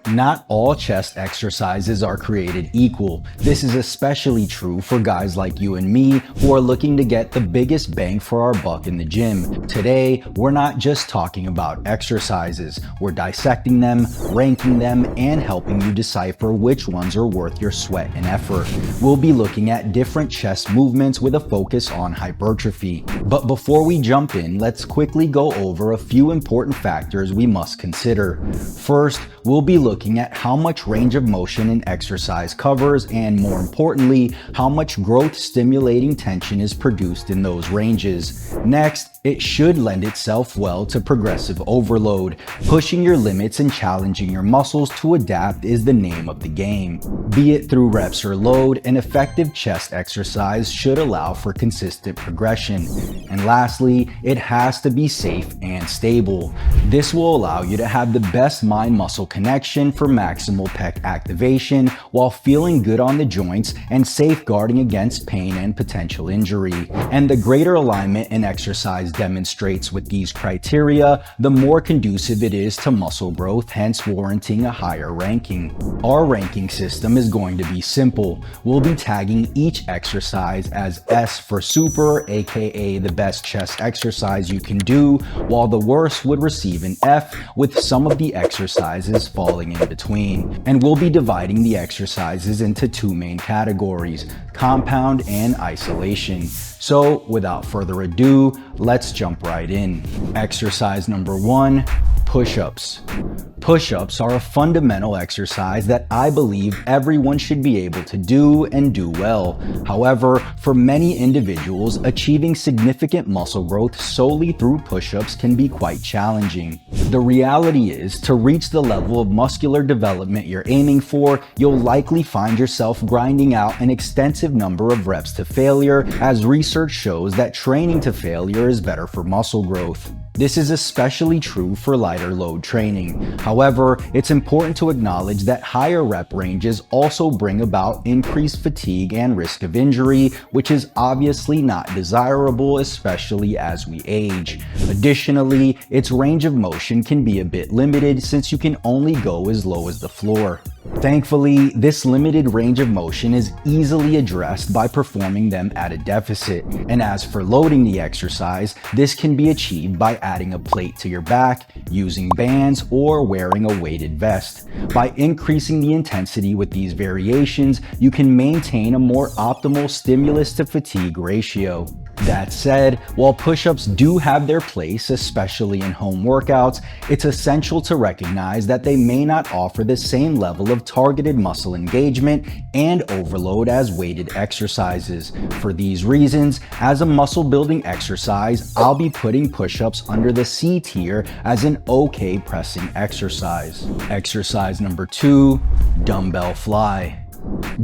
Not all chest exercises are created equal. This is especially true for guys like you and me who are looking to get the biggest bang for our buck in the gym. Today, we're not just talking about exercises. We're dissecting them, ranking them, and helping you decipher which ones are worth your sweat and effort. We'll be looking at different chest movements with a focus on hypertrophy. But before we jump in, let's quickly go over a few important factors we must consider. First, we'll be looking at how much range of motion an exercise covers and, more importantly, how much growth-stimulating tension is produced in those ranges. Next, it should lend itself well to progressive overload. Pushing your limits and challenging your muscles to adapt is the name of the game. Be it through reps or load, an effective chest exercise should allow for consistent progression. And lastly, it has to be safe and stable. This will allow you to have the best mind-muscle connection for maximal pec activation while feeling good on the joints and safeguarding against pain and potential injury. And the greater alignment an exercise demonstrates with these criteria, the more conducive it is to muscle growth, hence warranting a higher ranking. Our ranking system is going to be simple. We'll be tagging each exercise as S for super, aka the best chest exercise you can do, while the worst would receive an F, with some of the exercises falling in between. And we'll be dividing the exercises into two main categories: compound and isolation. So without further ado, let's jump right in. Exercise number 1, push-ups. Push-ups are a fundamental exercise that I believe everyone should be able to do and do well. However, for many individuals, achieving significant muscle growth solely through push-ups can be quite challenging. The reality is, to reach the level of muscular development you're aiming for, you'll likely find yourself grinding out an extensive number of reps to failure, as research shows that training to failure is better for muscle growth. This is especially true for lighter load training. However, it's important to acknowledge that higher rep ranges also bring about increased fatigue and risk of injury, which is obviously not desirable, especially as we age. Additionally, its range of motion can be a bit limited since you can only go as low as the floor. Thankfully, this limited range of motion is easily addressed by performing them at a deficit. And as for loading the exercise, this can be achieved by adding a plate to your back, using bands, or wearing a weighted vest. By increasing the intensity with these variations, you can maintain a more optimal stimulus to fatigue ratio. That said, while push-ups do have their place, especially in home workouts, it's essential to recognize that they may not offer the same level of targeted muscle engagement and overload as weighted exercises. For these reasons, as a muscle building exercise, I'll be putting push-ups under the C tier as an okay pressing exercise. Exercise number 2, dumbbell fly.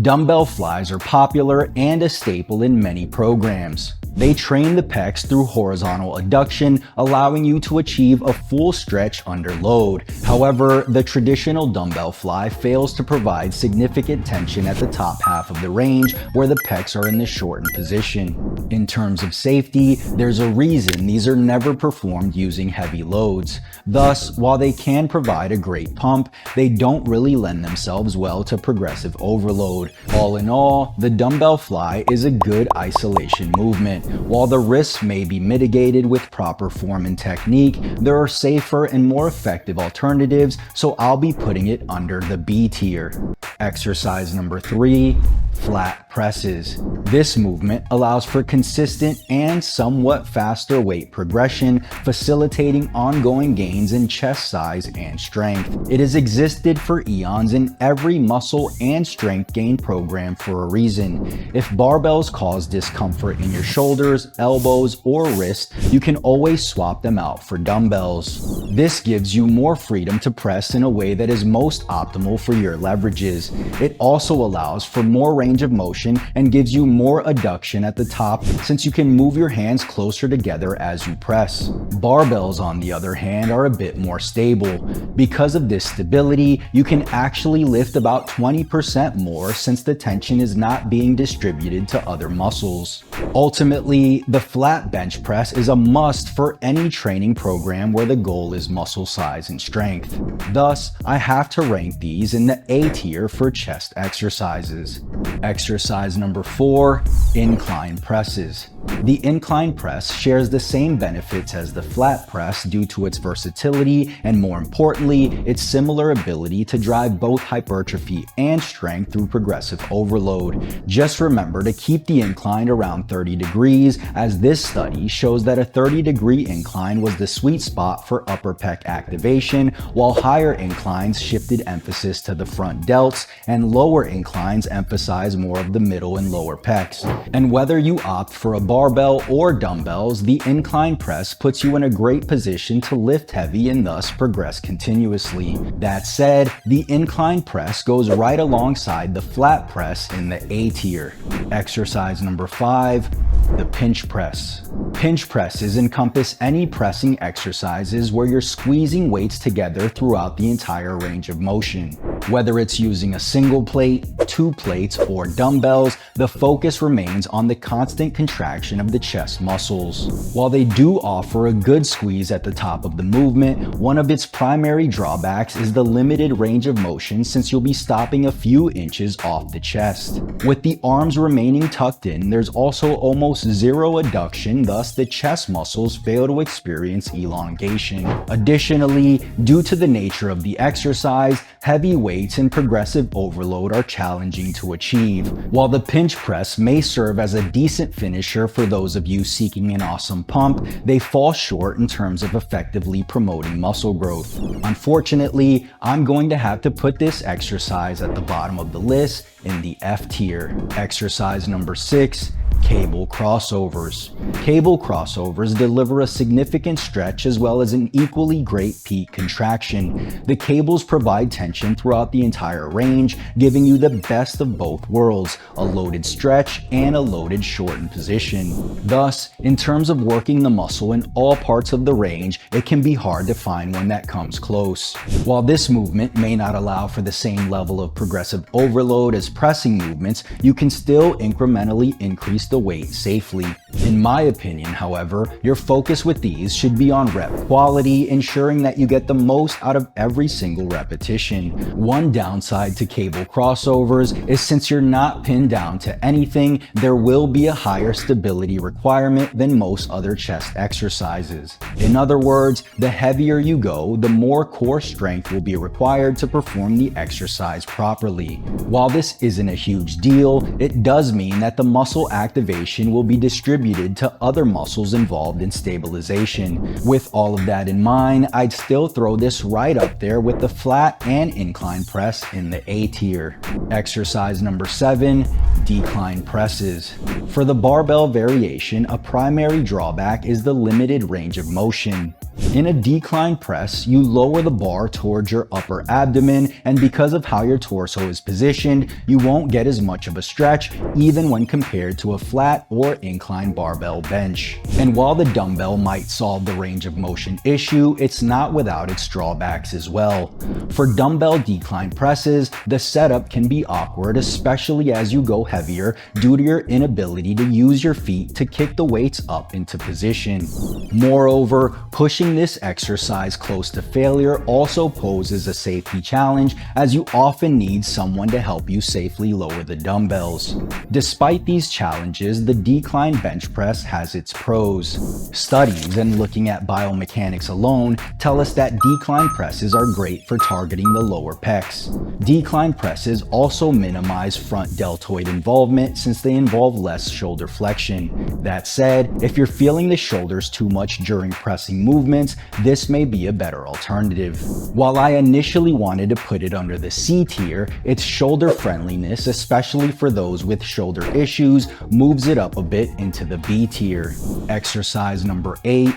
Dumbbell flies are popular and a staple in many programs. They train the pecs through horizontal adduction, allowing you to achieve a full stretch under load. However, the traditional dumbbell fly fails to provide significant tension at the top half of the range, where the pecs are in the shortened position. In terms of safety, there's a reason these are never performed using heavy loads. Thus, while they can provide a great pump, they don't really lend themselves well to progressive overload. All in all, the dumbbell fly is a good isolation movement. While the risks may be mitigated with proper form and technique, there are safer and more effective alternatives, so I'll be putting it under the B tier. Exercise number 3, flat presses. This movement allows for consistent and somewhat faster weight progression, facilitating ongoing gains in chest size and strength. It has existed for eons in every muscle and strength gain program for a reason. If barbells cause discomfort in your shoulders, elbows, or wrists, you can always swap them out for dumbbells. This gives you more freedom to press in a way that is most optimal for your leverages. It also allows for more range of motion and gives you more adduction at the top, since you can move your hands closer together as you press. Barbells, on the other hand, are a bit more stable. Because of this stability, you can actually lift about 20% more since the tension is not being distributed to other muscles. Ultimately, Ultimately, the flat bench press is a must for any training program where the goal is muscle size and strength. Thus, I have to rank these in the A tier for chest exercises. Exercise number 4, incline presses. The incline press shares the same benefits as the flat press due to its versatility and, more importantly, its similar ability to drive both hypertrophy and strength through progressive overload. Just remember to keep the incline around 30 degrees, as this study shows that a 30-degree incline was the sweet spot for upper pec activation, while higher inclines shifted emphasis to the front delts and lower inclines emphasize more of the middle and lower pecs. And whether you opt for a barbell or dumbbells, the incline press puts you in a great position to lift heavy and thus progress continuously. That said, the incline press goes right alongside the flat press in the A tier. Exercise number 5, the pinch press. Pinch presses encompass any pressing exercises where you're squeezing weights together throughout the entire range of motion. Whether it's using a single plate, 2 plates, or dumbbells, the focus remains on the constant contraction of the chest muscles. While they do offer a good squeeze at the top of the movement, one of its primary drawbacks is the limited range of motion, since you'll be stopping a few inches off the chest. With the arms remaining tucked in, there's also almost zero adduction, thus the chest muscles fail to experience elongation. Additionally, due to the nature of the exercise, heavy weights and progressive overload are challenging to achieve. While the pinch press may serve as a decent finisher for those of you seeking an awesome pump, they fall short in terms of effectively promoting muscle growth. Unfortunately, I'm going to have to put this exercise at the bottom of the list in the F tier. Exercise number 6, cable crossovers. Cable crossovers deliver a significant stretch as well as an equally great peak contraction. The cables provide tension throughout the entire range, giving you the best of both worlds, a loaded stretch and a loaded shortened position. Thus, in terms of working the muscle in all parts of the range, it can be hard to find one that comes close. While this movement may not allow for the same level of progressive overload as pressing movements, you can still incrementally increase the weight safely. In my opinion, however, your focus with these should be on rep quality, ensuring that you get the most out of every single repetition. One downside to cable crossovers is since you're not pinned down to anything, there will be a higher stability requirement than most other chest exercises. In other words, the heavier you go, the more core strength will be required to perform the exercise properly. While this isn't a huge deal, it does mean that the muscle activation will be distributed to other muscles involved in stabilization. With all of that in mind, I'd still throw this right up there with the flat and incline press in the A tier. Exercise number 7, decline presses. For the barbell variation, a primary drawback is the limited range of motion. In a decline press, you lower the bar towards your upper abdomen, and because of how your torso is positioned, you won't get as much of a stretch even when compared to a flat or incline barbell bench. And while the dumbbell might solve the range of motion issue, it's not without its drawbacks as well. For dumbbell decline presses, the setup can be awkward, especially as you go heavier due to your inability to use your feet to kick the weights up into position. Moreover, pushing this exercise close to failure also poses a safety challenge, as you often need someone to help you safely lower the dumbbells. Despite these challenges, the decline bench press has its pros. Studies and looking at biomechanics alone tell us that decline presses are great for targeting the lower pecs. Decline presses also minimize front deltoid involvement since they involve less shoulder flexion. That said, if you're feeling the shoulders too much during pressing movements, this may be a better alternative. While I initially wanted to put it under the C tier, its shoulder friendliness, especially for those with shoulder issues, moves it up a bit into the B tier. Exercise number 8,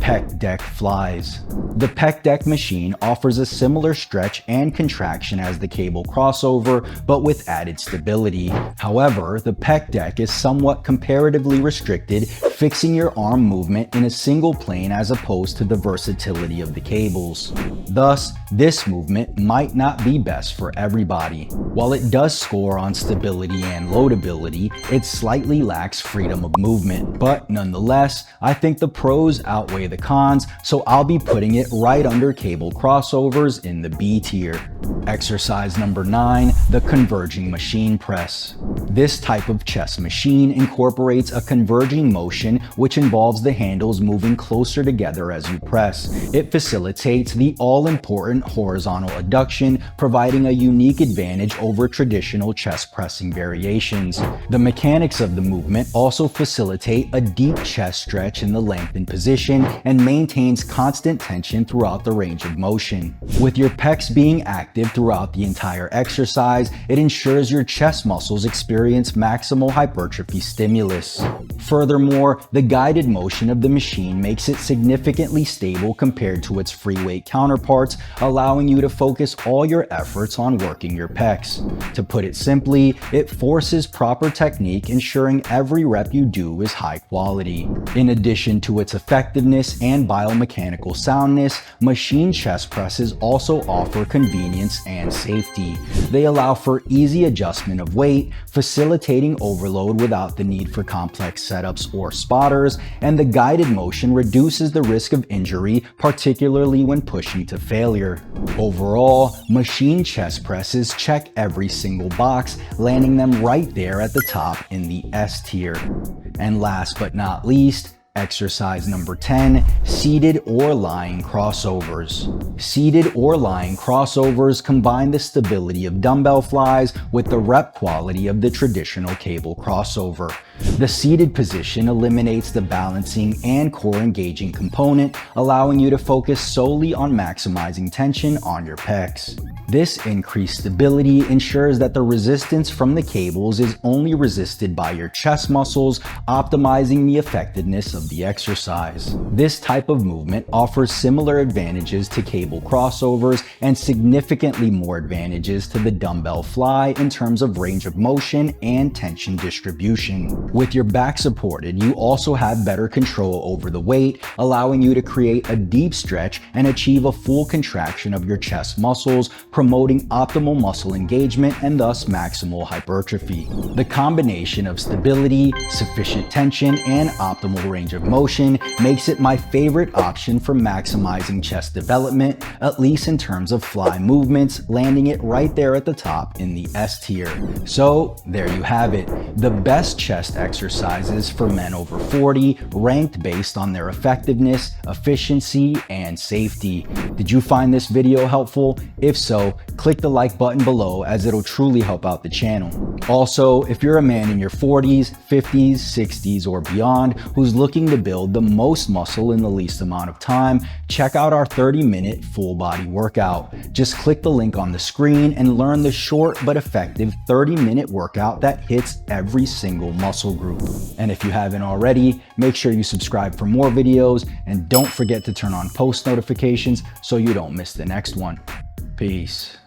Pec deck flies. The pec deck machine offers a similar stretch and contraction as the cable crossover, but with added stability. However, the pec deck is somewhat comparatively restricted, fixing your arm movement in a single plane as opposed to the versatility of the cables. Thus, this movement might not be best for everybody. While it does score on stability and loadability, it slightly lacks freedom of movement. But nonetheless, I think the pros outweigh the cons, so I'll be putting it right under cable crossovers in the B tier. Exercise number 9, the converging machine press. This type of chest machine incorporates a converging motion which involves the handles moving closer together as you press. It facilitates the all-important horizontal adduction, providing a unique advantage over traditional chest pressing variations. The mechanics of the movement also facilitate a deep chest stretch in the lengthened position and maintains constant tension throughout the range of motion. With your pecs being active throughout the entire exercise, it ensures your chest muscles experience maximal hypertrophy stimulus. Furthermore, the guided motion of the machine makes it significantly stable compared to its free weight counterparts, allowing you to focus all your efforts on working your pecs. To put it simply, it forces proper technique, ensuring every rep you do is high quality. In addition to its effectiveness and biomechanical soundness, machine chest presses also offer convenience and safety. They allow for easy adjustment of weight, facilitating overload without the need for complex setups or spotters, and the guided motion reduces the risk of injury, particularly when pushing to failure. Overall, machine chest presses check every single box, landing them right there at the top in the S tier. And last but not least, exercise number 10, seated or lying crossovers. Seated or lying crossovers combine the stability of dumbbell flies with the rep quality of the traditional cable crossover. The seated position eliminates the balancing and core engaging component, allowing you to focus solely on maximizing tension on your pecs. This increased stability ensures that the resistance from the cables is only resisted by your chest muscles, optimizing the effectiveness of the exercise. This type of movement offers similar advantages to cable crossovers and significantly more advantages to the dumbbell fly in terms of range of motion and tension distribution. With your back supported, you also have better control over the weight, allowing you to create a deep stretch and achieve a full contraction of your chest muscles, promoting optimal muscle engagement and thus maximal hypertrophy. The combination of stability, sufficient tension, and optimal range of motion makes it my favorite option for maximizing chest development, at least in terms of fly movements, landing it right there at the top in the S tier. So there you have it, the best chest exercises for men over 40, ranked based on their effectiveness, efficiency, and safety. Did you find this video helpful? If so, click the like button below, as it'll truly help out the channel. Also, if you're a man in your 40s, 50s, 60s, or beyond who's looking to build the most muscle in the least amount of time, check out our 30-minute full body workout. Just click the link on the screen and learn the short but effective 30-minute workout that hits every single muscle group. And if you haven't already, make sure you subscribe for more videos, and don't forget to turn on post notifications so you don't miss the next one. Peace.